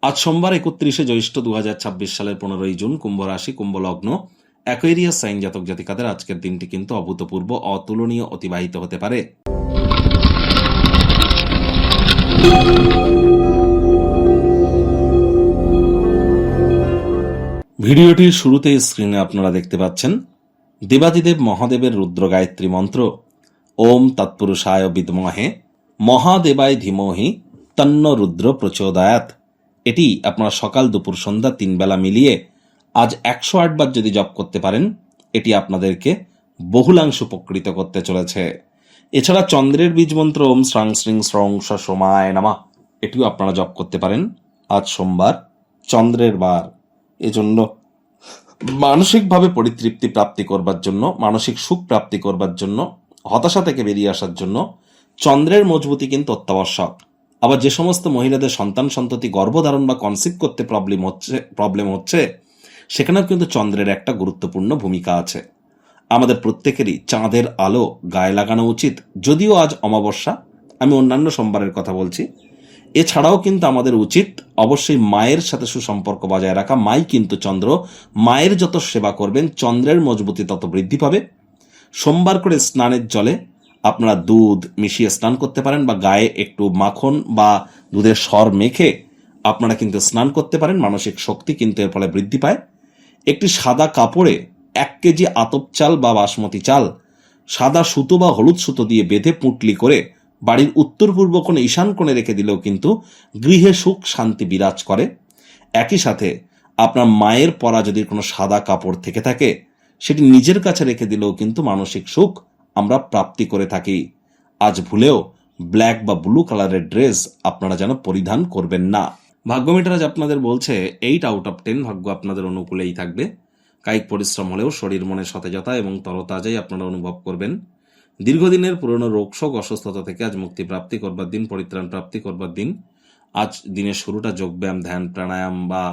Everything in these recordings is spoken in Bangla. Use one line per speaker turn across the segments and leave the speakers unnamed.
আজ সোমবার 31শে জ্যৈষ্ঠ 2026 সালের 15ই জুন, কুম্ভ রাশি, কুম্ভ লগ্ন, অ্যাকোয়ারিয়াস সাইন জাতক জাতিকাদের আজকের দিনটি কিন্তু অভূতপূর্ব, অতুলনীয় অতিবাহিত হতে পারে। ভিডিওটির শুরুতে স্ক্রিনে আপনারা দেখতে পাচ্ছেন দেবাদিদেব মহাদেবের রুদ্র গায়ত্রী মন্ত্র, ওম তৎপুরুষায় বিদ্মহে মহাদেবায় ধীমহি তন্ন রুদ্র প্রচোদয়াৎ। এটি আপনারা সকাল দুপুর সন্ধ্যা 3 বেলা মিলিয়ে আজ 108 বার যদি জপ করতে পারেন, এটি আপনাদেরকে বহুলাংশ উপকৃত করতে চলেছে। এছাড়া চন্দ্রের বীজ মন্ত্র ওম শ্রাং শ্রিং শ্রং সোমায় নামা, এটিও আপনারা জপ করতে পারেন। আজ সোমবার, চন্দ্রের বার, এজন্য মানসিকভাবে পরিতৃপ্তি প্রাপ্তি করবার জন্য, মানসিক সুখ প্রাপ্তি করবার জন্য, হতাশা থেকে বেরিয়ে আসার জন্য চন্দ্রের মজবুতি কিন্তু অত্যাবশ্যক। আবার যে সমস্ত মহিলাদের সন্তান সন্ততি গর্ভধারণ বা কনসিভ করতে প্রবলেম হচ্ছে সেখানেও কিন্তু চন্দ্রের একটা গুরুত্বপূর্ণ ভূমিকা আছে। আমাদের প্রত্যেকেরই চাঁদের আলো গায়ে লাগানো উচিত। যদিও আজ অমাবস্যা, আমি অন্যান্য সোমবারের কথা বলছি। এছাড়াও কিন্তু আমাদের উচিত অবশ্যই মায়ের সাথে সুসম্পর্ক বজায় রাখা। মাই কিন্তু চন্দ্র, মায়ের যত সেবা করবেন চন্দ্রের মজবুতি তত বৃদ্ধি পাবে। সোমবার করে স্নানের জলে আপনারা দুধ মিশিয়ে স্নান করতে পারেন, বা গায়ে একটু মাখন বা দুধের সর মেখে আপনারা কিন্তু স্নান করতে পারেন। মানসিক শক্তি কিন্তু এর ফলে বৃদ্ধি পায়। একটি সাদা কাপড়ে 1 কেজি আতপ চাল বা বাসমতি চাল সাদা সুতো বা হলুদ সুতো দিয়ে বেঁধে পুঁটলি করে বাড়ির উত্তর পূর্ব কোণে, ঈশান কোণে রেখে দিলেও কিন্তু গৃহে সুখ শান্তি বিরাজ করে। একই সাথে আপনার মায়ের পরা যদি কোনো সাদা কাপড় থেকে থাকে, সেটি নিজের কাছে রেখে দিলেও কিন্তু মানসিক সুখ আমরা প্রাপ্তি করে থাকি। আজ ভুলেও ব্ল্যাক বা ব্লু কালারের ড্রেস আপনারা যেন পরিধান করবেন না। ভাগ্যমিটার আজ আপনাদের বলছে 8 আউট অফ 10 ভাগ্য আপনাদের অনুকূলেই থাকবে। কায়িক পরিশ্রম হলেও শরীর মনে সতেজতা এবং তরতাজাই আপনারা অনুভব করবেন। দীর্ঘদিনের পুরনো রোগশোক অসুস্থতা থেকে আজ মুক্তি প্রাপ্তি করবার দিন, পরিত্রাণ প্রাপ্তি করবার দিন। আজ দিনের শুরুটা যোগব্যায়াম, ধ্যান, প্রাণায়াম বা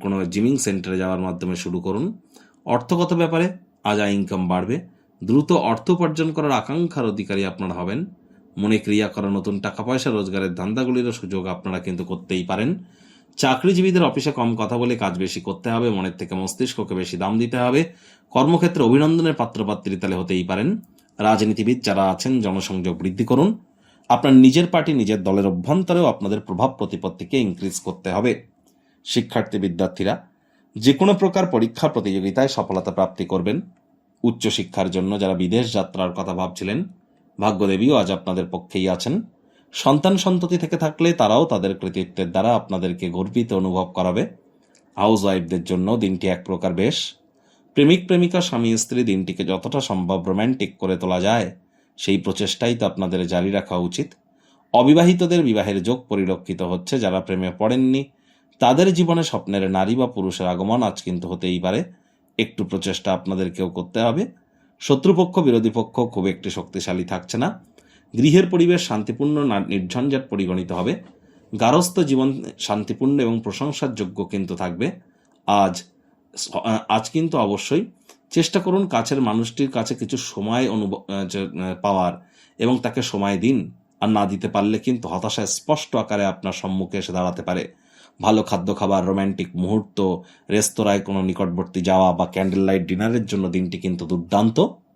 কোনো জিমিং সেন্টারে যাওয়ার মাধ্যমে শুরু করুন। অর্থগত ব্যাপারে আজ আয় ইনকাম বাড়বে। দ্রুত অর্থ উপার্জন করার আকাঙ্ক্ষার অধিকারী আপনারা হবেন। মনে ক্রিয়া করা নতুন টাকা পয়সা রোজগারের ধান্দাগুলিরও সুযোগ আপনারা কিন্তু করতেই পারেন। চাকরিজীবীদের অফিসে কম কথা বলে কাজ বেশি করতে হবে, মনের থেকে মস্তিষ্ককে বেশি দাম দিতে হবে। কর্মক্ষেত্রে অভিনন্দনের পাত্রপাত্রী তালে হতেই পারেন। রাজনীতিবিদ যারা আছেন, জনসংযোগ বৃদ্ধি করুন। আপনার নিজের পার্টি, নিজের দলের অভ্যন্তরেও আপনাদের প্রভাব প্রতিপত্তিকে ইনক্রিজ করতে হবে। শিক্ষার্থী বিদ্যার্থীরা যে কোনো প্রকার পরীক্ষা প্রতিযোগিতায় সফলতা প্রাপ্তি করবেন। উচ্চশিক্ষার জন্য যারা বিদেশ যাত্রার কথা ভাবছিলেন, ভাগ্যদেবীও আজ আপনাদের পক্ষেই আছেন। সন্তান সন্ততি থেকে থাকলে তারাও তাদের কৃতিত্বের দ্বারা আপনাদেরকে গর্বিত অনুভব করাবে। হাউস ওয়াইফদের জন্য দিনটি এক প্রকার বেশ। প্রেমিক প্রেমিকা, স্বামী স্ত্রী দিনটিকে যতটা সম্ভব রোম্যান্টিক করে তোলা যায় সেই প্রচেষ্টাই তো আপনাদের জারি রাখা উচিত। অবিবাহিতদের বিবাহের যোগ পরিলক্ষিত হচ্ছে। যারা প্রেমে পড়েননি তাদের জীবনে স্বপ্নের নারী বা পুরুষের আগমন আজ কিন্তু হতেই পারে। একটু প্রচেষ্টা আপনাদেরকেও করতে হবে। শত্রুপক্ষ, বিরোধী পক্ষ খুব একটি শক্তিশালী থাকছে না। গৃহের পরিবেশ শান্তিপূর্ণ, নির্ঝঞ্ঝাট পরিগণিত হবে। গারস্থ জীবন শান্তিপূর্ণ এবং প্রশংসার যোগ্য কিন্তু থাকবে। আজ কিন্তু অবশ্যই চেষ্টা করুন কাছের মানুষটির কাছে কিছু সময় পাওয়ার, এবং তাকে সময় দিন। আর না দিতে পারলে কিন্তু হতাশায় স্পষ্ট আকারে আপনার সম্মুখে এসে দাঁড়াতে পারে। ভালো খাদ্য খাবার, রোম্যান্টিক মুহূর্ত, রেস্তোরাঁয় কোনো নিকটবর্তী যাওয়া বা ক্যান্ডেল লাইট ডিনারের জন্য দিনটি কিন্তু দুর্দান্ত।